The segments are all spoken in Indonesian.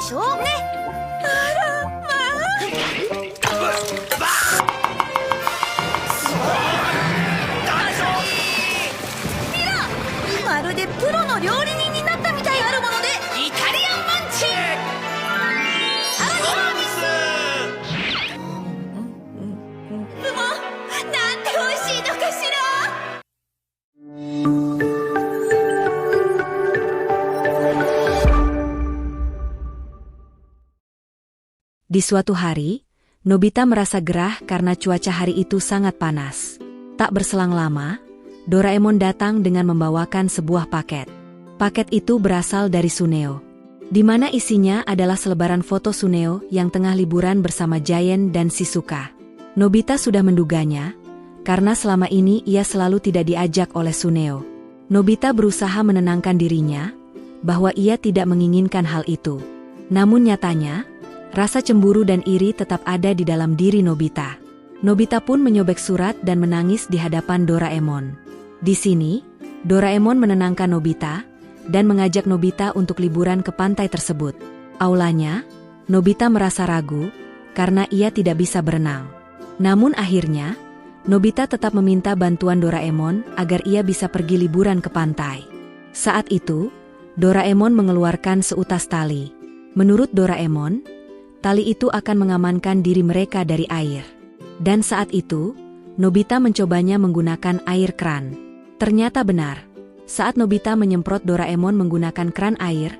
しょうね。まるでプロの料理人になったみたい。あるものでイタリアンマンチ。さらになんて美味しいのかしら。Di suatu hari, Nobita merasa gerah karena cuaca hari itu sangat panas. Tak berselang lama, Doraemon datang dengan membawakan sebuah paket. Paket itu berasal dari Suneo, di mana isinya adalah selebaran foto Suneo yang tengah liburan bersama Giant dan Shizuka. Nobita sudah menduganya, karena selama ini ia selalu tidak diajak oleh Suneo. Nobita berusaha menenangkan dirinya, bahwa ia tidak menginginkan hal itu. Namun nyatanya, rasa cemburu dan iri tetap ada di dalam diri Nobita. Nobita pun menyobek surat dan menangis di hadapan Doraemon. Di sini, Doraemon menenangkan Nobita dan mengajak Nobita untuk liburan ke pantai tersebut. Aulanya, Nobita merasa ragu karena ia tidak bisa berenang. Namun akhirnya, Nobita tetap meminta bantuan Doraemon agar ia bisa pergi liburan ke pantai. Saat itu, Doraemon mengeluarkan seutas tali. Menurut Doraemon, tali itu akan mengamankan diri mereka dari air. Dan saat itu, Nobita mencobanya menggunakan air keran. Ternyata benar. Saat Nobita menyemprot Doraemon menggunakan keran air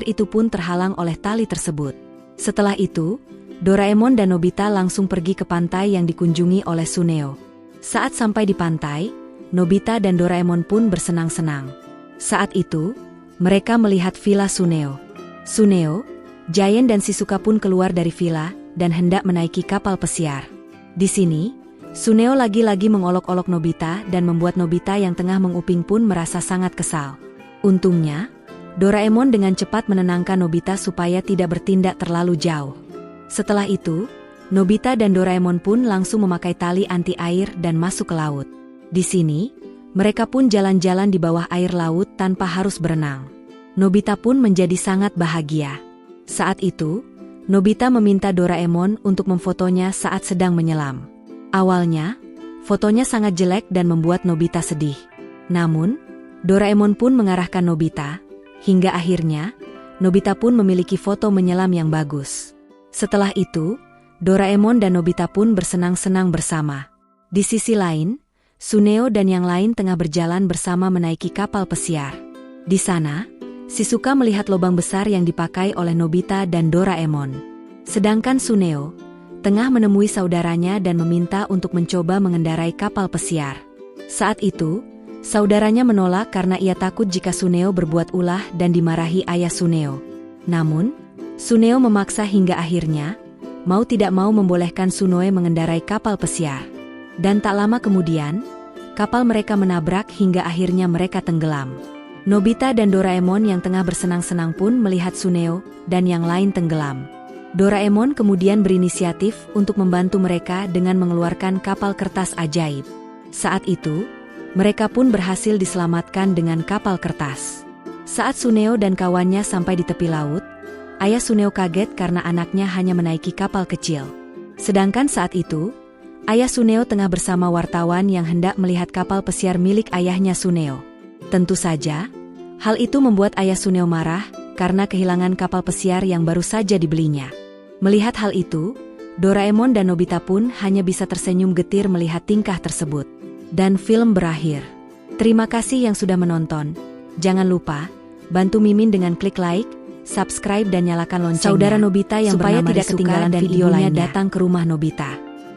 itu pun terhalang oleh tali tersebut. Setelah itu, Doraemon dan Nobita langsung pergi ke pantai yang dikunjungi oleh Suneo. Saat sampai di pantai, Nobita dan Doraemon pun bersenang-senang. Saat itu, mereka melihat villa Suneo. Suneo, Giant dan Shizuka pun keluar dari villa dan hendak menaiki kapal pesiar. Di sini, Suneo lagi-lagi mengolok-olok Nobita dan membuat Nobita yang tengah menguping pun merasa sangat kesal. Untungnya, Doraemon dengan cepat menenangkan Nobita supaya tidak bertindak terlalu jauh. Setelah itu, Nobita dan Doraemon pun langsung memakai tali anti air dan masuk ke laut. Di sini, mereka pun jalan-jalan di bawah air laut tanpa harus berenang. Nobita pun menjadi sangat bahagia. Saat itu, Nobita meminta Doraemon untuk memfotonya saat sedang menyelam. Awalnya, fotonya sangat jelek dan membuat Nobita sedih. Namun, Doraemon pun mengarahkan Nobita, hingga akhirnya, Nobita pun memiliki foto menyelam yang bagus. Setelah itu, Doraemon dan Nobita pun bersenang-senang bersama. Di sisi lain, Suneo dan yang lain tengah berjalan bersama menaiki kapal pesiar. Di sana, Shizuka melihat lubang besar yang dipakai oleh Nobita dan Doraemon. Sedangkan Suneo tengah menemui saudaranya dan meminta untuk mencoba mengendarai kapal pesiar. Saat itu, saudaranya menolak karena ia takut jika Suneo berbuat ulah dan dimarahi ayah Suneo. Namun, Suneo memaksa hingga akhirnya, mau tidak mau membolehkan Suneo mengendarai kapal pesiar. Dan tak lama kemudian, kapal mereka menabrak hingga akhirnya mereka tenggelam. Nobita dan Doraemon yang tengah bersenang-senang pun melihat Suneo dan yang lain tenggelam. Doraemon kemudian berinisiatif untuk membantu mereka dengan mengeluarkan kapal kertas ajaib. Saat itu, mereka pun berhasil diselamatkan dengan kapal kertas. Saat Suneo dan kawannya sampai di tepi laut, ayah Suneo kaget karena anaknya hanya menaiki kapal kecil. Sedangkan saat itu, ayah Suneo tengah bersama wartawan yang hendak melihat kapal pesiar milik ayahnya Suneo. Tentu saja, hal itu membuat ayah Suneo marah karena kehilangan kapal pesiar yang baru saja dibelinya. Melihat hal itu, Doraemon dan Nobita pun hanya bisa tersenyum getir melihat tingkah tersebut. Dan film berakhir. Terima kasih yang sudah menonton. Jangan lupa, bantu Mimin dengan klik like, subscribe dan nyalakan loncengnya. Saudara Nobita yang supaya tidak ketinggalan video lainnya datang ke rumah Nobita.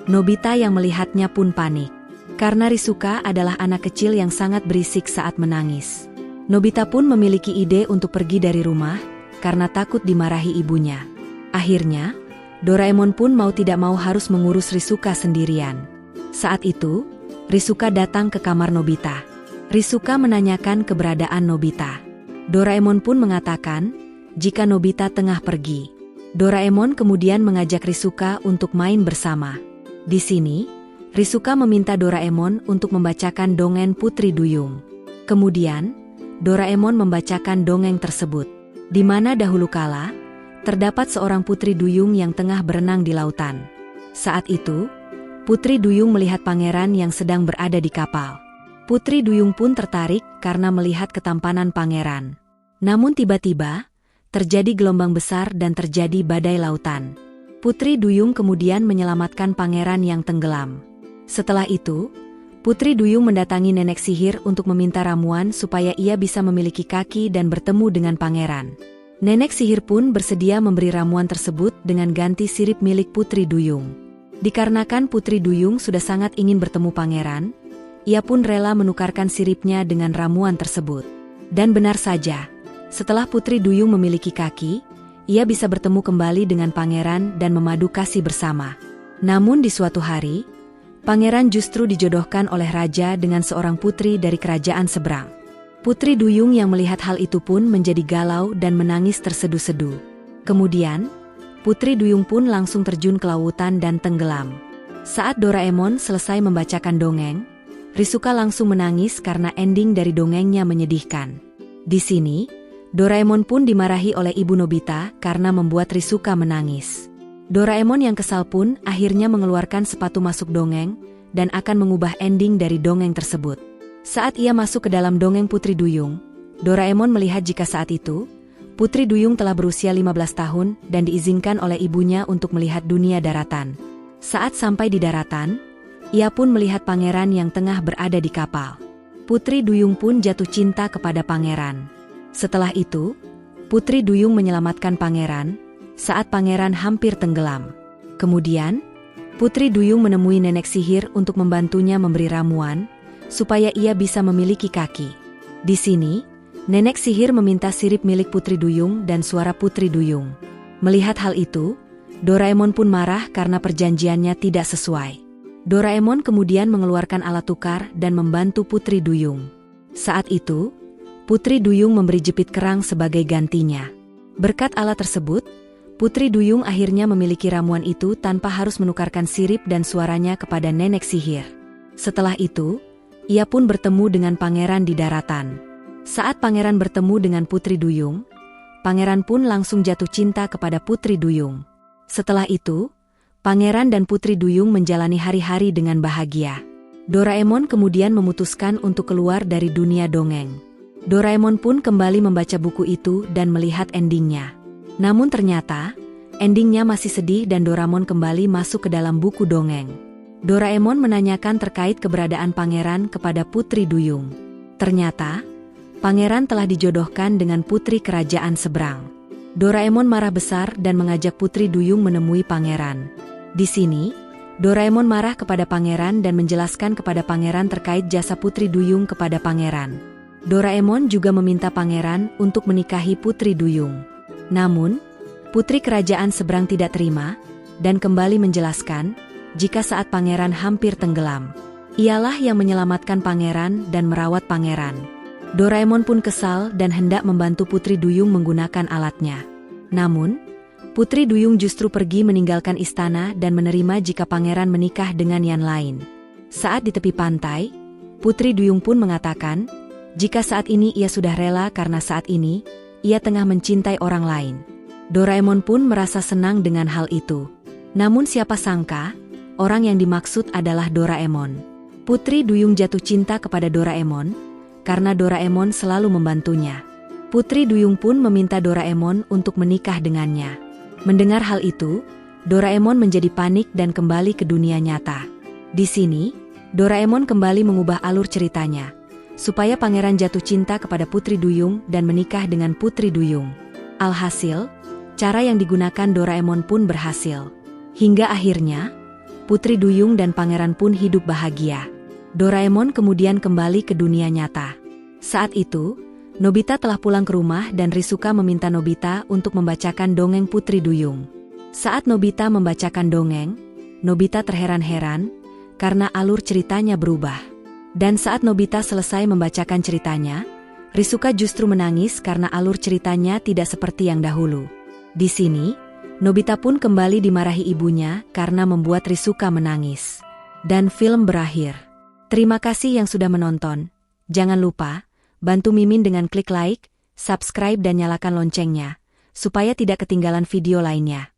Nobita yang melihatnya pun panik. Karena Shizuka adalah anak kecil yang sangat berisik saat menangis. Nobita pun memiliki ide untuk pergi dari rumah, karena takut dimarahi ibunya. Akhirnya, Doraemon pun mau tidak mau harus mengurus Shizuka sendirian. Saat itu, Shizuka datang ke kamar Nobita. Shizuka menanyakan keberadaan Nobita. Doraemon pun mengatakan, jika Nobita tengah pergi. Doraemon kemudian mengajak Shizuka untuk main bersama. Di sini, Shizuka meminta Doraemon untuk membacakan dongeng Putri Duyung. Kemudian, Doraemon membacakan dongeng tersebut, di mana dahulu kala, terdapat seorang putri duyung yang tengah berenang di lautan. Saat itu, Putri Duyung melihat pangeran yang sedang berada di kapal. Putri Duyung pun tertarik karena melihat ketampanan pangeran. Namun tiba-tiba, terjadi gelombang besar dan terjadi badai lautan. Putri Duyung kemudian menyelamatkan pangeran yang tenggelam. Setelah itu, Putri Duyung mendatangi nenek sihir untuk meminta ramuan supaya ia bisa memiliki kaki dan bertemu dengan pangeran. Nenek sihir pun bersedia memberi ramuan tersebut dengan ganti sirip milik Putri Duyung. Dikarenakan Putri Duyung sudah sangat ingin bertemu pangeran, ia pun rela menukarkan siripnya dengan ramuan tersebut. Dan benar saja, setelah Putri Duyung memiliki kaki, ia bisa bertemu kembali dengan pangeran dan memadu kasih bersama. Namun di suatu hari, pangeran justru dijodohkan oleh raja dengan seorang putri dari kerajaan seberang. Putri Duyung yang melihat hal itu pun menjadi galau dan menangis terseduh-seduh. Kemudian, Putri Duyung pun langsung terjun ke lautan dan tenggelam. Saat Doraemon selesai membacakan dongeng, Risuka langsung menangis karena ending dari dongengnya menyedihkan. Di sini, Doraemon pun dimarahi oleh Ibu Nobita karena membuat Risuka menangis. Doraemon yang kesal pun akhirnya mengeluarkan sepatu masuk dongeng dan akan mengubah ending dari dongeng tersebut. Saat ia masuk ke dalam dongeng Putri Duyung, Doraemon melihat jika saat itu, Putri Duyung telah berusia 15 tahun dan diizinkan oleh ibunya untuk melihat dunia daratan. Saat sampai di daratan, ia pun melihat pangeran yang tengah berada di kapal. Putri Duyung pun jatuh cinta kepada pangeran. Setelah itu, Putri Duyung menyelamatkan pangeran saat pangeran hampir tenggelam. Kemudian, Putri Duyung menemui nenek sihir untuk membantunya memberi ramuan, supaya ia bisa memiliki kaki. Di sini, nenek sihir meminta sirip milik Putri Duyung dan suara Putri Duyung. Melihat hal itu, Doraemon pun marah karena perjanjiannya tidak sesuai. Doraemon kemudian mengeluarkan alat tukar dan membantu Putri Duyung. Saat itu, Putri Duyung memberi jepit kerang sebagai gantinya. Berkat alat tersebut, Putri Duyung akhirnya memiliki ramuan itu tanpa harus menukarkan sirip dan suaranya kepada nenek sihir. Setelah itu, ia pun bertemu dengan pangeran di daratan. Saat pangeran bertemu dengan Putri Duyung, pangeran pun langsung jatuh cinta kepada Putri Duyung. Setelah itu, pangeran dan Putri Duyung menjalani hari-hari dengan bahagia. Doraemon kemudian memutuskan untuk keluar dari dunia dongeng. Doraemon pun kembali membaca buku itu dan melihat endingnya. Namun ternyata, endingnya masih sedih dan Doraemon kembali masuk ke dalam buku dongeng. Doraemon menanyakan terkait keberadaan pangeran kepada Putri Duyung. Ternyata, pangeran telah dijodohkan dengan putri kerajaan seberang. Doraemon marah besar dan mengajak Putri Duyung menemui pangeran. Di sini, Doraemon marah kepada pangeran dan menjelaskan kepada pangeran terkait jasa Putri Duyung kepada pangeran. Doraemon juga meminta pangeran untuk menikahi Putri Duyung. Namun, putri kerajaan seberang tidak terima, dan kembali menjelaskan, jika saat pangeran hampir tenggelam, ialah yang menyelamatkan pangeran dan merawat pangeran. Doraemon pun kesal dan hendak membantu Putri Duyung menggunakan alatnya. Namun, Putri Duyung justru pergi meninggalkan istana dan menerima jika pangeran menikah dengan yang lain. Saat di tepi pantai, Putri Duyung pun mengatakan, jika saat ini ia sudah rela karena saat ini, ia tengah mencintai orang lain. Doraemon pun merasa senang dengan hal itu. Namun siapa sangka, orang yang dimaksud adalah Doraemon. Putri Duyung jatuh cinta kepada Doraemon, karena Doraemon selalu membantunya. Putri Duyung pun meminta Doraemon untuk menikah dengannya. Mendengar hal itu, Doraemon menjadi panik dan kembali ke dunia nyata. Di sini, Doraemon kembali mengubah alur ceritanya, supaya pangeran jatuh cinta kepada Putri Duyung dan menikah dengan Putri Duyung. Alhasil, cara yang digunakan Doraemon pun berhasil. Hingga akhirnya, Putri Duyung dan pangeran pun hidup bahagia. Doraemon kemudian kembali ke dunia nyata. Saat itu, Nobita telah pulang ke rumah dan Risuka meminta Nobita untuk membacakan dongeng Putri Duyung. Saat Nobita membacakan dongeng, Nobita terheran-heran karena alur ceritanya berubah. Dan saat Nobita selesai membacakan ceritanya, Risuka justru menangis karena alur ceritanya tidak seperti yang dahulu. Di sini, Nobita pun kembali dimarahi ibunya karena membuat Risuka menangis. Dan film berakhir. Terima kasih yang sudah menonton. Jangan lupa, bantu Mimin dengan klik like, subscribe dan nyalakan loncengnya, supaya tidak ketinggalan video lainnya.